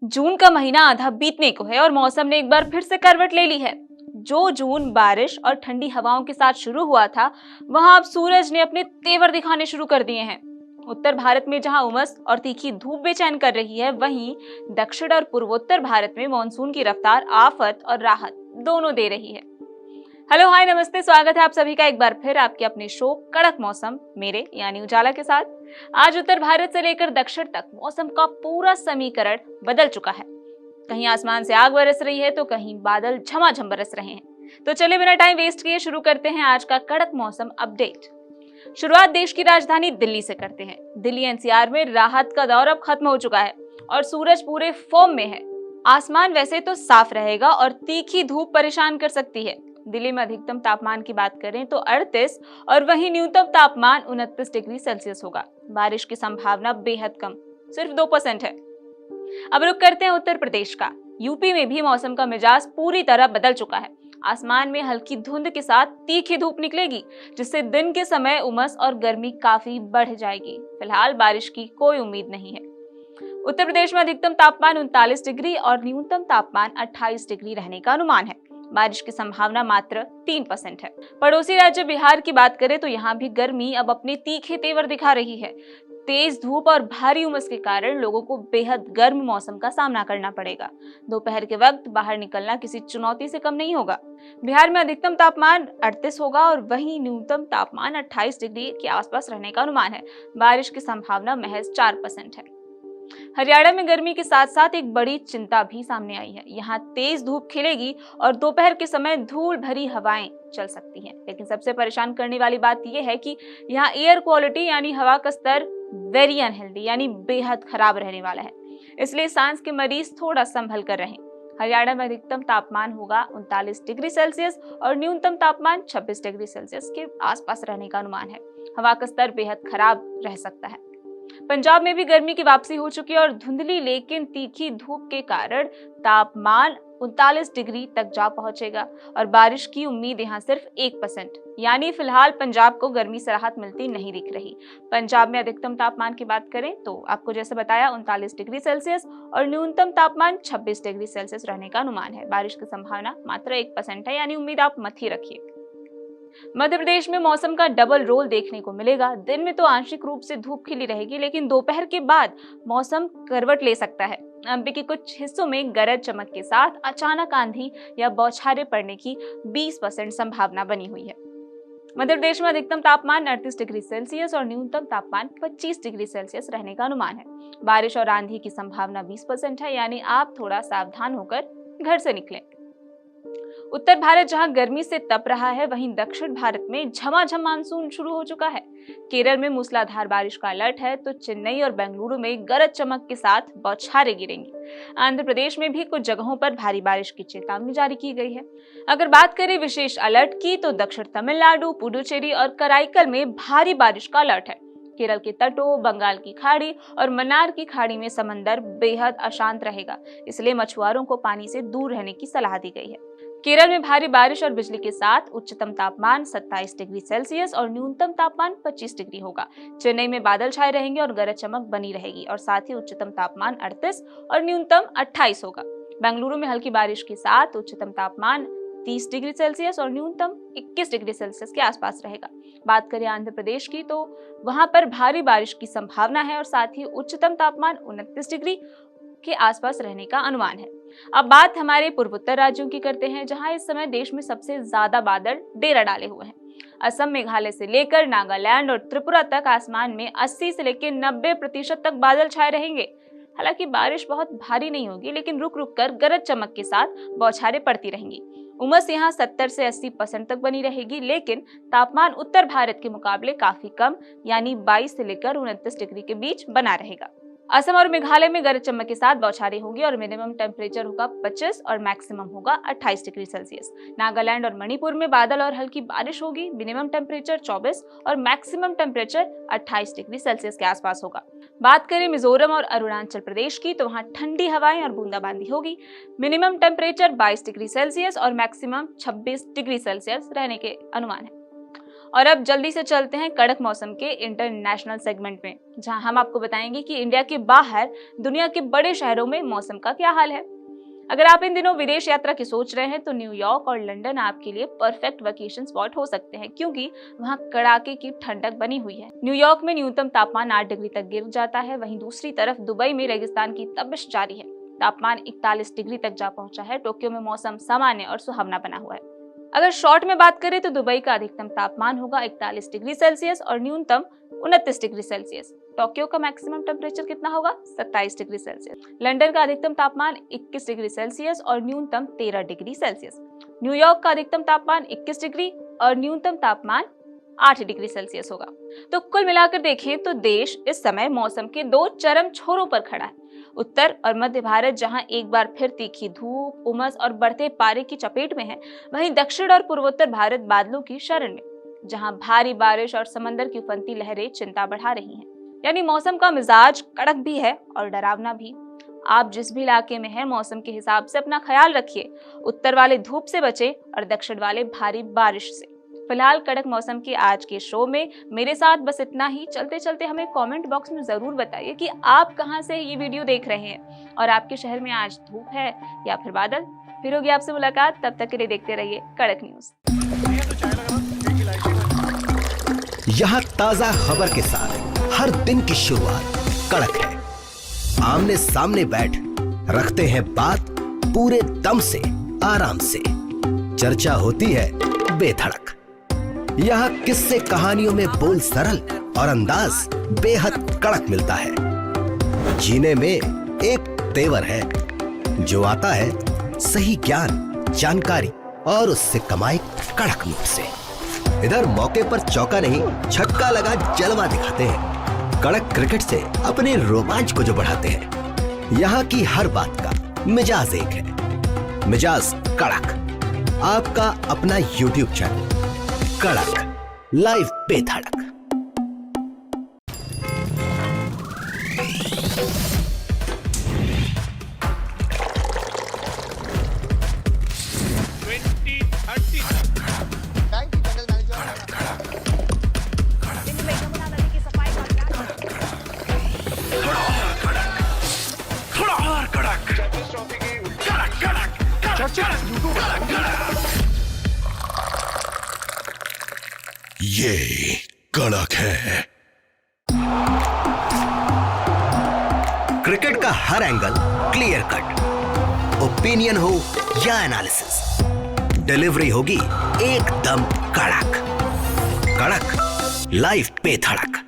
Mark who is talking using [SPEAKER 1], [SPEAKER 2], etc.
[SPEAKER 1] जून का महीना आधा बीतने को है और मौसम ने एक बार फिर से करवट ले ली है। जो जून बारिश और ठंडी हवाओं के साथ शुरू हुआ था, वहां अब सूरज ने अपने तेवर दिखाने शुरू कर दिए हैं। उत्तर भारत में जहां उमस और तीखी धूप बेचैन कर रही है, वहीं दक्षिण और पूर्वोत्तर भारत में मानसून की रफ्तार आफत और राहत दोनों दे रही है। हेलो हाय नमस्ते, स्वागत है आप सभी का एक बार फिर आपके अपने शो कड़क मौसम मेरे यानी उजाला के साथ। आज उत्तर भारत से लेकर दक्षिण तक मौसम का पूरा समीकरण बदल चुका है। कहीं आसमान से आग बरस रही है तो कहीं बादल झमाझम बरस रहे हैं। तो चले बिना टाइम वेस्ट किए शुरू करते हैं आज का कड़क मौसम अपडेट। शुरुआत देश की राजधानी दिल्ली से करते हैं। दिल्ली एनसीआर में राहत का दौर अब खत्म हो चुका है और सूरज पूरे फॉर्म में है। आसमान वैसे तो साफ रहेगा और तीखी धूप परेशान कर सकती है। दिल्ली में अधिकतम तापमान की बात करें तो 38 और वहीं न्यूनतम तापमान 29 डिग्री सेल्सियस होगा। बारिश की संभावना बेहद कम, सिर्फ 2% है। अब रुक करते हैं उत्तर प्रदेश का। यूपी में भी मौसम का मिजाज पूरी तरह बदल चुका है। आसमान में हल्की धुंध के साथ तीखी धूप निकलेगी, जिससे दिन के समय उमस और गर्मी काफी बढ़ जाएगी। फिलहाल बारिश की कोई उम्मीद नहीं है। उत्तर प्रदेश में अधिकतम तापमान 39 डिग्री और न्यूनतम तापमान 28 डिग्री रहने का अनुमान है। बारिश की संभावना मात्र 3% है। पड़ोसी राज्य बिहार की बात करें तो यहाँ भी गर्मी अब अपने तीखे तेवर दिखा रही है। तेज धूप और भारी उमस के कारण लोगों को बेहद गर्म मौसम का सामना करना पड़ेगा। दोपहर के वक्त बाहर निकलना किसी चुनौती से कम नहीं होगा। बिहार में अधिकतम तापमान 38 होगा और वहीं न्यूनतम तापमान 28 डिग्री के आसपास रहने का अनुमान है। बारिश की संभावना महज 4% है। हरियाणा में गर्मी के साथ साथ एक बड़ी चिंता भी सामने आई है। यहाँ तेज धूप खिलेगी और दोपहर के समय धूल भरी हवाएं चल सकती हैं। लेकिन सबसे परेशान करने वाली बात यह है कि यहाँ एयर क्वालिटी यानी हवा का स्तर वेरी अनहेल्दी यानी बेहद खराब रहने वाला है। इसलिए सांस के मरीज थोड़ा संभल कर रहें। हरियाणा में अधिकतम तापमान होगा 39 डिग्री सेल्सियस और न्यूनतम तापमान 26 डिग्री सेल्सियस के आसपास रहने का अनुमान है। हवा का स्तर बेहद खराब रह सकता है। पंजाब में भी गर्मी की वापसी हो चुकी है और धुंधली लेकिन तीखी धूप के कारण तापमान 39 डिग्री तक जा पहुंचेगा और बारिश की उम्मीद यहाँ सिर्फ 1%, यानी फिलहाल पंजाब को गर्मी से राहत मिलती नहीं दिख रही। पंजाब में अधिकतम तापमान की बात करें तो आपको जैसे बताया 39 डिग्री सेल्सियस और न्यूनतम तापमान 26 डिग्री सेल्सियस रहने का अनुमान है। बारिश की संभावना मात्र 1% है, यानी उम्मीद आप मत ही रखिए। मध्य प्रदेश में मौसम का डबल रोल देखने को मिलेगा। दिन में तो आंशिक रूप से धूप खिली रहेगी, लेकिन दोपहर के बाद मौसम करवट ले सकता है। एमपी के कुछ हिस्सों में गरज चमक के साथ अचानक आंधी या बौछारें पड़ने की 20% संभावना बनी हुई है। मध्य प्रदेश में अधिकतम तापमान 38 डिग्री सेल्सियस और न्यूनतम तापमान 25 डिग्री सेल्सियस रहने का अनुमान है। बारिश और आंधी की संभावना 20% है, यानी आप थोड़ा सावधान होकर घर से निकलें। उत्तर भारत जहां गर्मी से तप रहा है, वहीं दक्षिण भारत में झमाझम मानसून शुरू हो चुका है। केरल में मूसलाधार बारिश का अलर्ट है तो चेन्नई और बेंगलुरु में गरज चमक के साथ बौछारें गिरेंगी। आंध्र प्रदेश में भी कुछ जगहों पर भारी बारिश की चेतावनी जारी की गई है। अगर बात करें विशेष अलर्ट की तो दक्षिण तमिलनाडु, पुडुचेरी और कराईकल में भारी बारिश का अलर्ट है। केरल के तटों, बंगाल की खाड़ी और मन्नार की खाड़ी में समंदर बेहद अशांत रहेगा, इसलिए मछुआरों को पानी से दूर रहने की सलाह दी गई है। केरल में भारी बारिश और बिजली के साथ उच्चतम तापमान 27 डिग्री सेल्सियस और न्यूनतम तापमान 25 डिग्री होगा। चेन्नई में बादल छाए रहेंगे और गरज चमक बनी रहेगी और साथ ही उच्चतम तापमान 38 और न्यूनतम 28 होगा। बेंगलुरु में हल्की बारिश के साथ उच्चतम तापमान 30 डिग्री सेल्सियस और न्यूनतम 21 डिग्री सेल्सियस के आसपास रहेगा। बात करें आंध्र प्रदेश की तो वहां पर भारी बारिश की संभावना है और साथ ही उच्चतम तापमान 29 डिग्री के आसपास रहने का अनुमान है। अब बात हमारे पूर्वोत्तर राज्यों की करते हैं, जहां इस समय देश में सबसे ज्यादा बादल डेरा डाले हुए हैं। असम, मेघालय से लेकर नागालैंड और त्रिपुरा तक आसमान में 80 से लेकर 90% तक बादल छाए रहेंगे। हालांकि बारिश बहुत भारी नहीं होगी, लेकिन रुक रुक कर गरज चमक के साथ बौछारें पड़ती रहेंगी। उमस यहाँ 70 से 80% तक बनी रहेगी, लेकिन तापमान उत्तर भारत के मुकाबले काफी कम यानी 22 से लेकर 29 डिग्री के बीच बना रहेगा। असम और मेघालय में गरज चमक के साथ बौछारें होगी और मिनिमम टेम्परेचर होगा 25 और मैक्सिमम होगा 28 डिग्री सेल्सियस। नागालैंड और मणिपुर में बादल और हल्की बारिश होगी। मिनिमम टेम्परेचर 24 और मैक्सिमम टेम्परेचर 28 डिग्री सेल्सियस के आसपास होगा। बात करें मिजोरम और अरुणाचल प्रदेश की तो वहां ठंडी हवाएं और बूंदाबांदी होगी। मिनिमम टेम्परेचर 22 डिग्री सेल्सियस और मैक्सिमम 26 डिग्री सेल्सियस रहने के अनुमान है। और अब जल्दी से चलते हैं कड़क मौसम के इंटरनेशनल सेगमेंट में, जहां हम आपको बताएंगे कि इंडिया के बाहर दुनिया के बड़े शहरों में मौसम का क्या हाल है। अगर आप इन दिनों विदेश यात्रा की सोच रहे हैं तो न्यूयॉर्क और लंदन आपके लिए परफेक्ट वेकेशन स्पॉट हो सकते हैं, क्योंकि वहां कड़ाके की ठंडक बनी हुई है। न्यूयॉर्क में न्यूनतम तापमान 8 डिग्री तक गिर जाता है। वहीं दूसरी तरफ दुबई में रेगिस्तान की तपिश जारी है, तापमान 41 डिग्री तक जा पहुंचा है। टोक्यो में मौसम सामान्य और सुहावना बना हुआ है। अगर शॉर्ट में बात करें तो दुबई का अधिकतम तापमान होगा 41 डिग्री सेल्सियस और न्यूनतम 29 डिग्री सेल्सियस। टोक्यो का मैक्सिमम टेम्परेचर कितना होगा? 27 डिग्री सेल्सियस। लंदन का अधिकतम तापमान 21 डिग्री सेल्सियस और न्यूनतम 13 डिग्री सेल्सियस। न्यूयॉर्क का अधिकतम तापमान 21 डिग्री और न्यूनतम तापमान 8 डिग्री सेल्सियस होगा। तो कुल मिलाकर देखें तो देश इस समय मौसम के दो चरम छोरों पर खड़ा है। उत्तर और मध्य भारत जहां एक बार फिर तीखी धूप, उमस और बढ़ते पारे की चपेट में है, वहीं दक्षिण और पूर्वोत्तर भारत बादलों की शरण में, जहां भारी बारिश और समंदर की उफनती लहरें चिंता बढ़ा रही हैं। यानी मौसम का मिजाज कड़क भी है और डरावना भी। आप जिस भी इलाके में हैं, मौसम के हिसाब से अपना ख्याल रखिए। उत्तर वाले धूप से बचे और दक्षिण वाले भारी बारिश से। फिलहाल कड़क मौसम के आज के शो में मेरे साथ बस इतना ही। चलते चलते हमें कमेंट बॉक्स में जरूर बताइए कि आप कहां से ये वीडियो देख रहे हैं और आपके शहर में आज धूप है या फिर बादल। फिर होगी आपसे मुलाकात, तब तक के लिए देखते रहिए कड़क न्यूज।
[SPEAKER 2] यहाँ ताजा खबर के साथ हर दिन की शुरुआत कड़क है। आमने सामने बैठ रखते हैं बात पूरे दम से, आराम से। चर्चा होती है बेधड़क। यहाँ किस्से कहानियों में बोल सरल और अंदाज बेहद कड़क मिलता है। जीने में एक तेवर है जो आता है सही ज्ञान, जानकारी और उससे कमाई कड़क नोट से। इधर मौके पर चौका नहीं, छक्का लगा जलवा दिखाते हैं। कड़क क्रिकेट से अपने रोमांच को जो बढ़ाते हैं। यहाँ की हर बात का मिजाज एक है, मिजाज कड़क। आपका अपना YouTube चैनल कड़क लाइव बेधड़क।
[SPEAKER 3] ये कड़क है।
[SPEAKER 2] क्रिकेट का हर एंगल क्लियर कट, ओपिनियन हो या एनालिसिस, डिलीवरी होगी एकदम कड़क। कड़क लाइव पे धड़क।